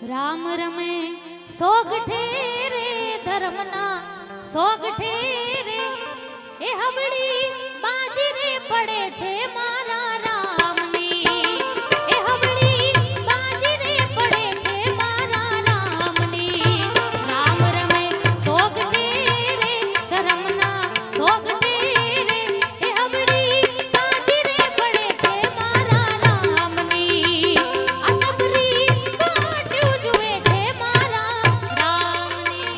રામ રમે સોગઠે રે ધર્મના સોગઠે રે એ હબડી બાજી રે પડે છે મારા રામની એ હબડી બાજી રે પડે છે મારા રામની રામ રમે સોગઠે રે ધર્મના સોગઠે રે એ હબડી બાજી રે પડે છે મારા રામની આ સબરી ગાંઠ્યું જુએ છે મારા રામની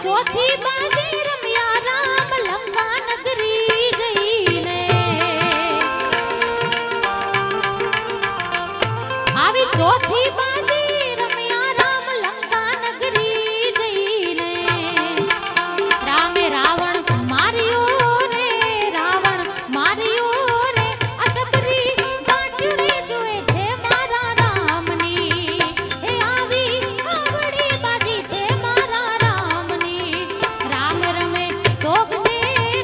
ચોથી બાજી રમ્યા રામ લંકા નગરી જઈને આવી ચોથી બાજી રમ્યા રામ લંકા નગરી જઈને રામે રાવણ માર્યો રે રાવણ માર્યો રે અસબરી કાટ્યું રે જોએ છે મારા રામની હે આવી આવડી બાજી છે મારા રામની રામ રમે શોક દે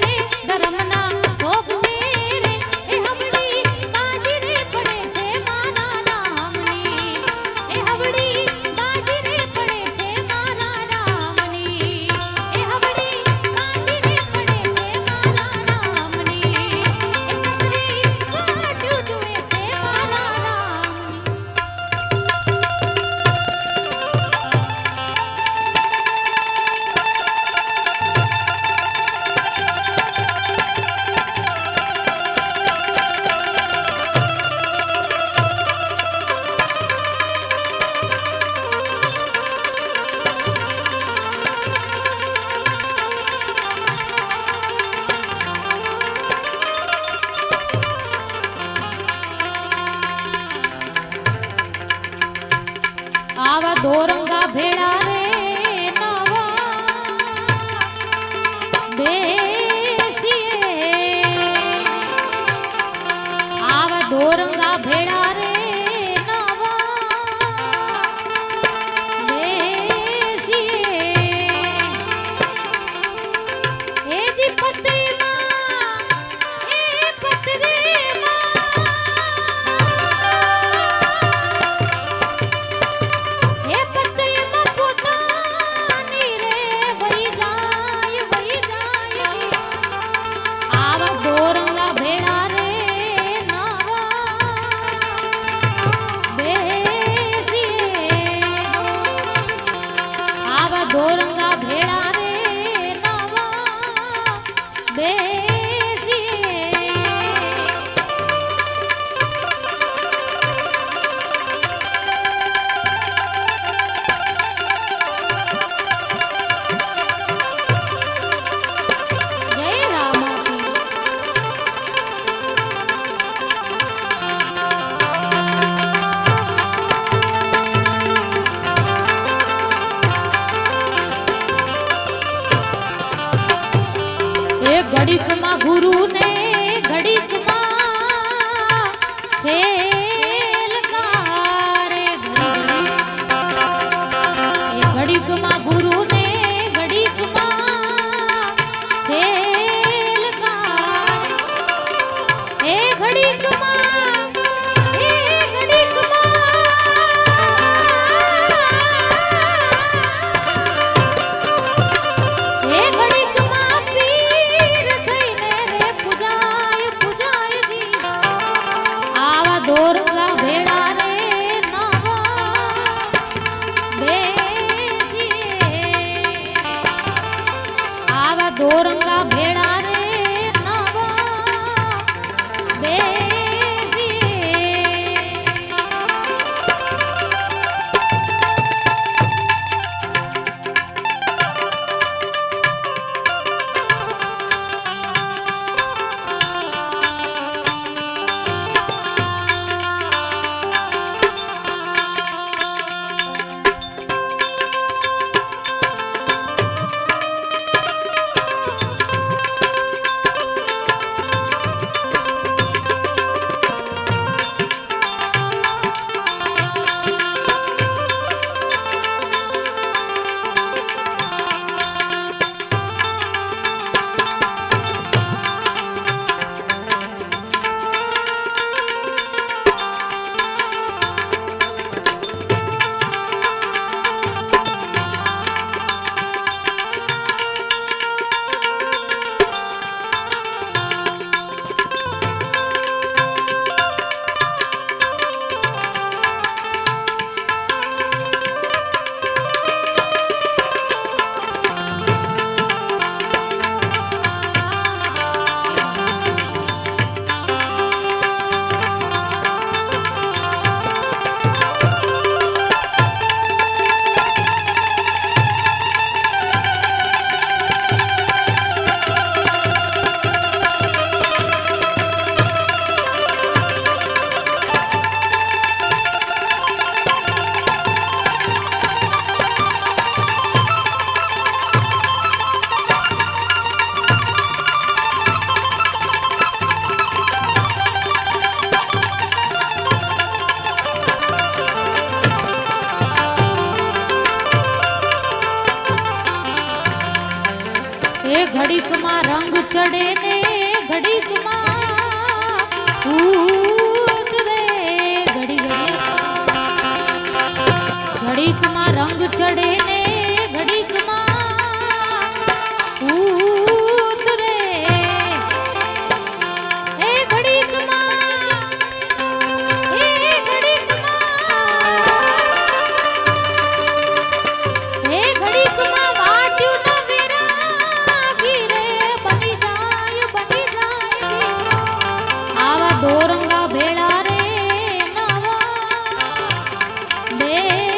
રે ધર્મના શોક દે રે એ હવડી બાજી રે પડે છે મારા રામની એ હવડી બાજી રે પડે છે મારા રામની એ હવડી બાજી રે પડે છે મારા રામની એ સબરી કાટ્યું જુએ છે મારા રામની આવા દોરંગા ભેળા રે નવા બેસીએ આવા દોરંગા ભેળા રે નવા બેસીએ એ જી પતરીમાં એ પતરીમાં એ પતરીમાં પોતાની રે વહી જાય આવા દોરંગા ભેળા રે નવા બેસીએ આવા દોરંગા ભેળા રે નવા બેસીએ જય રામાપી એ ઘડીકમાં ગુરુને ઘડીકમાં છેલકારે એ ઘડીકમાં ગુરુને ઘડીકમાં છેલકારે એ ઘડીકમાં એ ઘડીકમાં પીર થઈને રે પૂજ ઘડીકમાં રંગ ચડે ને ઘડીકમાં ઉતરે ઘડી ઘડી ઘડીકમાં રંગ ચડે ને ઘડીકમાં ઉતરે એ ઘડીકમાં વાટ્યું ન વિરાગી રે બની જાય આવા દોરંગા ભેળા રે નવા બેસીએ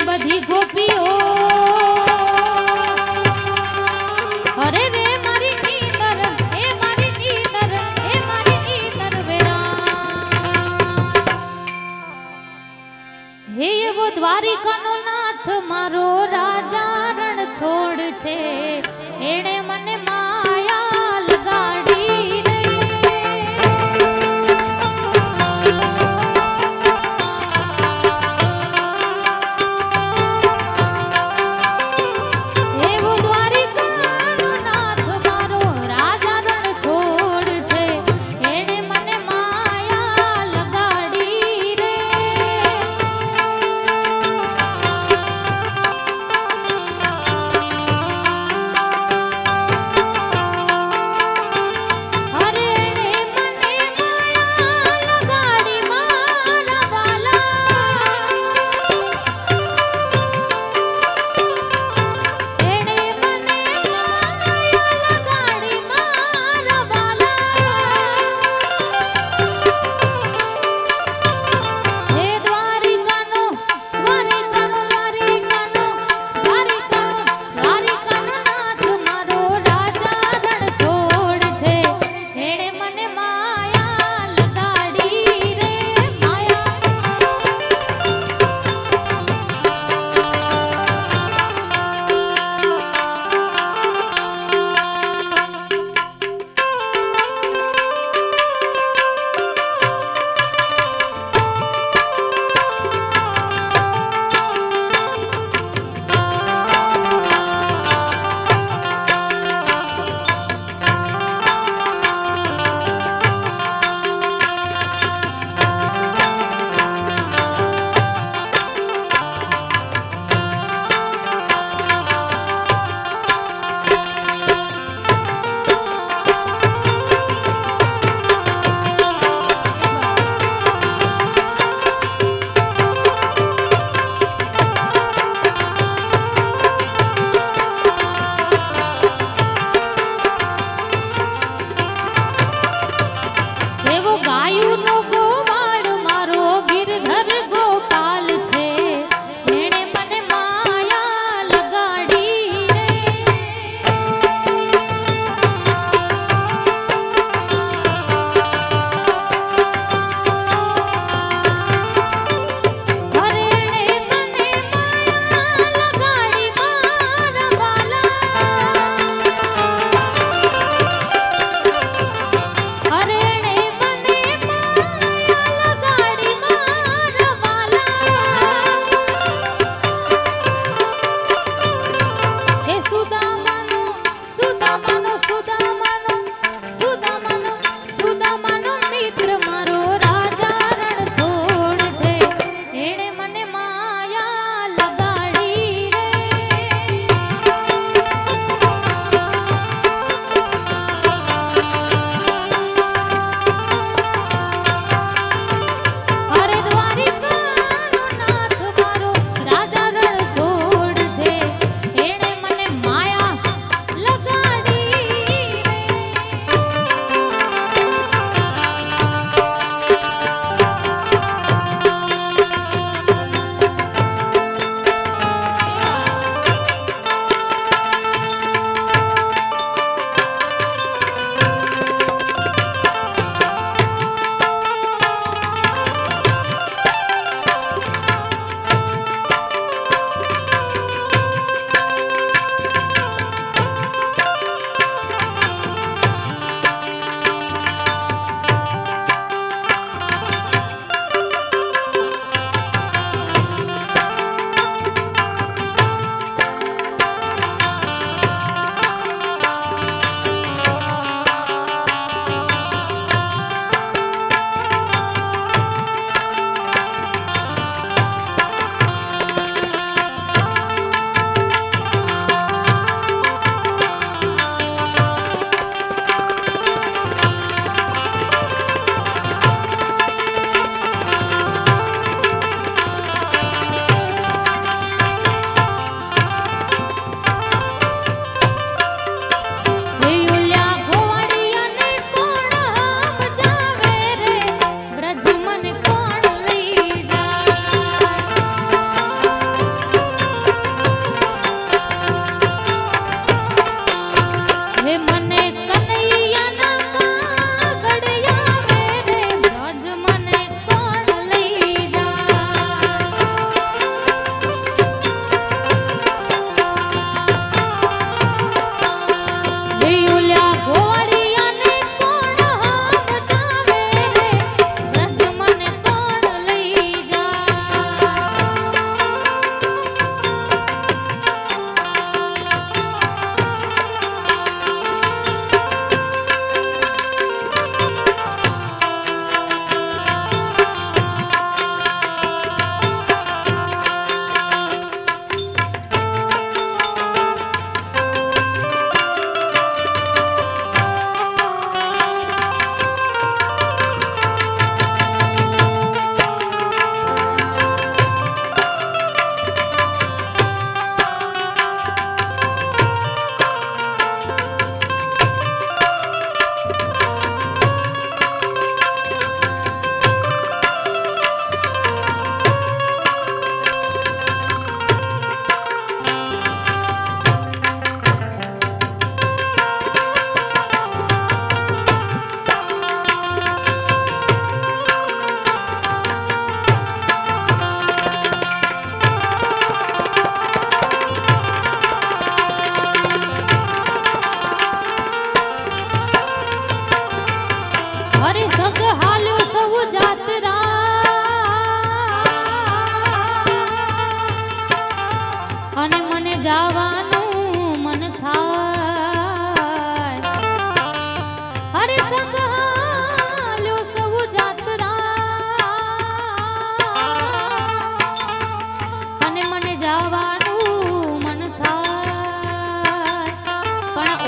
બધી ગોપીઓ અરે રે મારી નીતર હે મારી નીતર હે મારી નીતર વેરા હે એવો દ્વારિકાનો નાથ મારો રાજા રણ છોડ છે એણે મને માયા લગાડી રે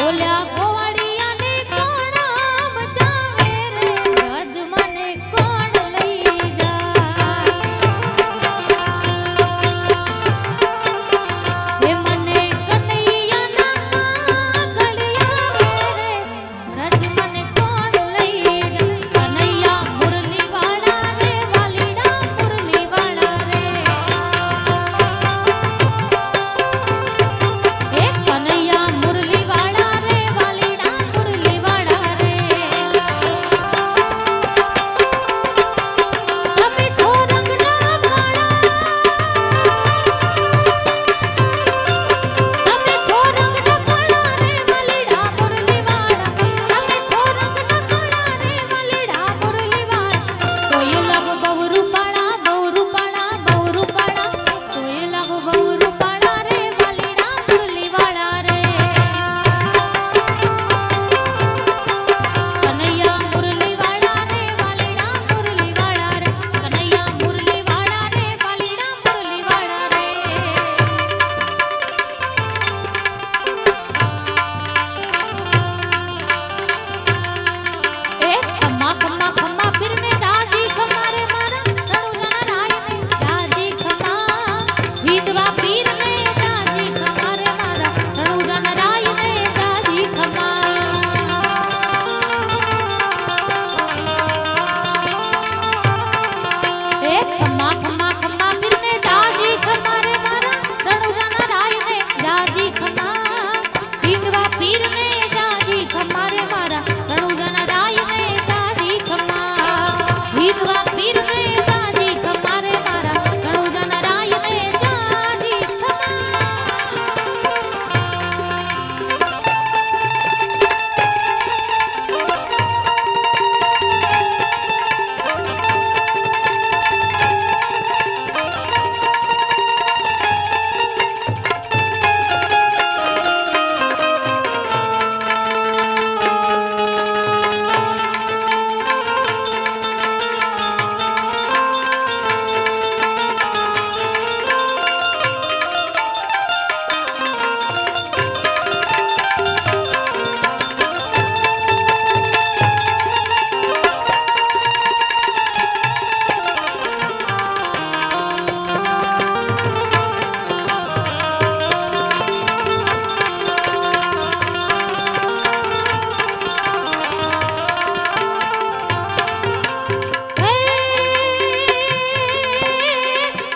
બોલ્યા ગોવાળિયાને કોણ બચાવે રે રજ મને કોણ લઈ જાય હે મને કનૈયાના ગળિયા રે રજ મને કોણ લઈ જાય કનૈયા મુરલી વાળા રે વાલીડા મુરલી વાળા રે હે કનૈયા મુરલી વાળા રે વાલીડા મુરલી વાળા રે તમે છો રંગના કાળા તમે છો રંગના કાળા રે વાલીડા મુરલી વાળા તમે છો રંગના કાળા રે વાલીડા મુરલી વાળા તોય લાગો બહુ રૂપાળા તોય લાગો બહુ રૂપાળા રે વાલીડા મુરલી વાળા રે કનૈયા મુરલી વાળા રે વાલીડા મુરલી વાળા રે કનૈયા મુરલી વાળા રે વાલીડા મુરલી વાળા રે એ ખમ્મા ખમ્મા ખમ્મા પીરને દાદી ખમ્મા રે મારા રણુજાના રાયને દાદી ખમ્મા વિધવા પીરને દાદી ખમ્મા રે મારા રણુજાના રાયને દાદી ખમ્મા એ ખમ્મા ખમ્મા ખમ્મા પીરને દાદી ખમ્મા રે મારા રણુજાના રાયને દાદી ખમ્મા વિધવા પીરને દાદી ખમ્મા રે મારા રણુજાના રાયને દાદી ખમ્મા વિધવા પીરને દાદી ખમ્મા રે મારા રણુજાના રાયને દાદી ખમ્મા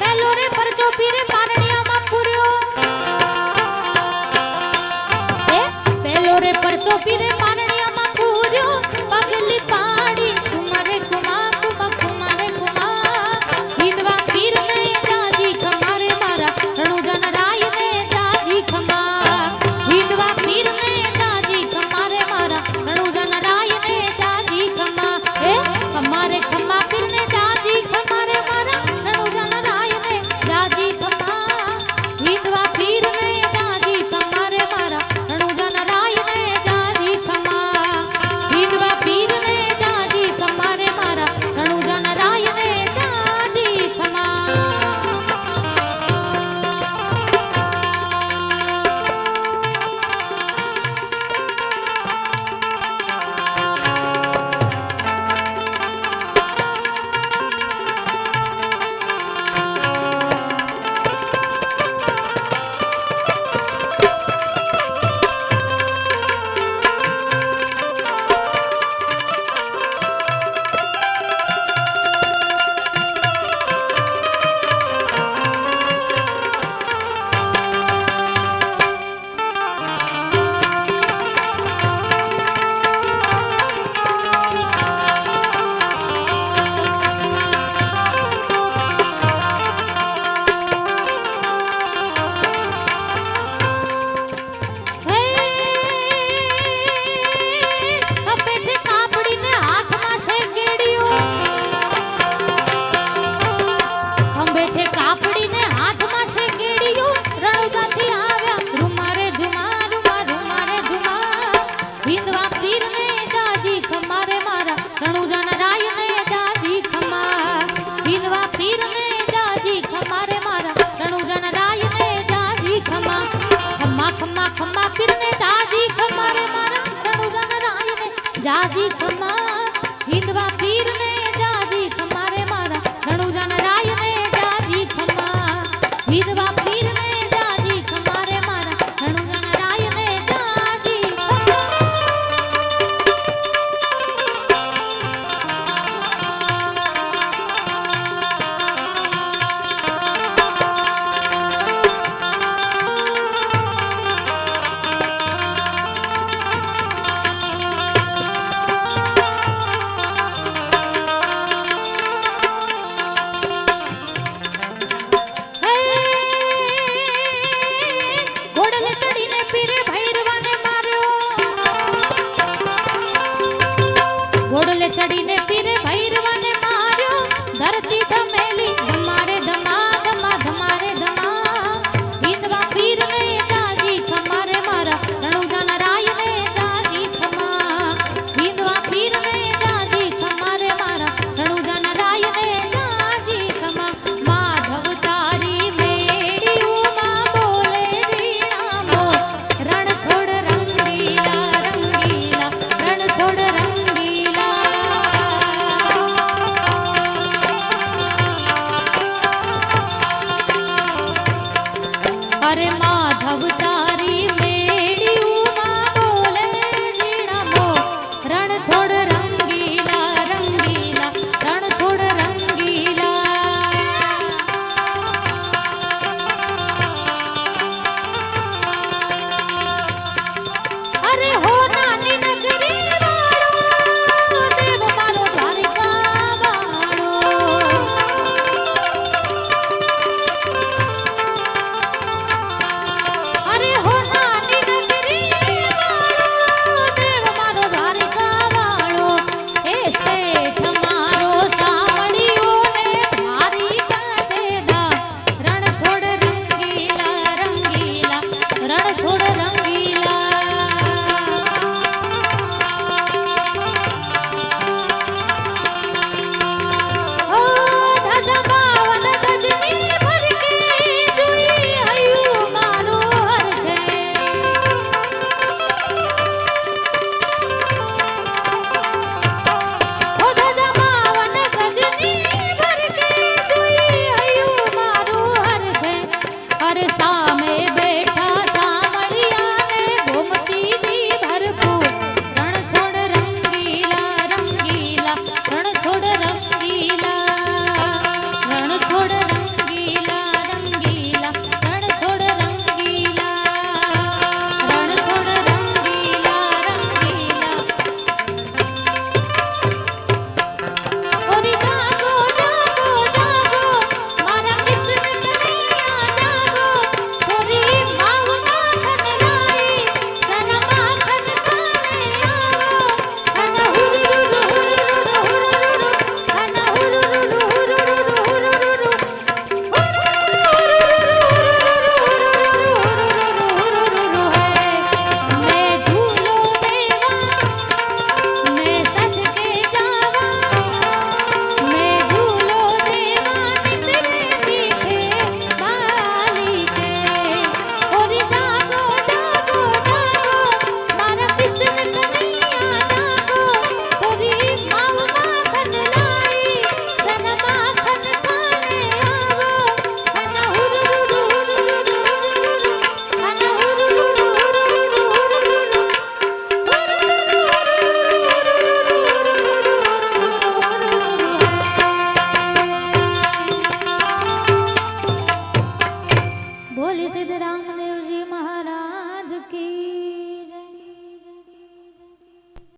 પેલો રે પરચો પીરે પારણિયામાં પૂર્યો એ પેલો રે પરચો પીરે પારણિયામાં પૂર્યો પગલી પાડી કુમારે કુમા કુમા કુમારે કુમા વિધવા પીરને દાદી ખમ્મા રે મારા રણુજાના રાયને દાદી ખમ્મા વિધવા પીરને દાદી ખમ્મા રે મારા રણુજાના રાયને દાદી ખમ્મા એ ખમ્મા પીરને દાદી ખમ્મા રે મારા રણુજાના રાયને દાદી ખમ્મા વિધવા પીરને દાદી ખમ્મા રે મારા રણુજાના રાયને દાદી ખમ્મા જાજી ખમા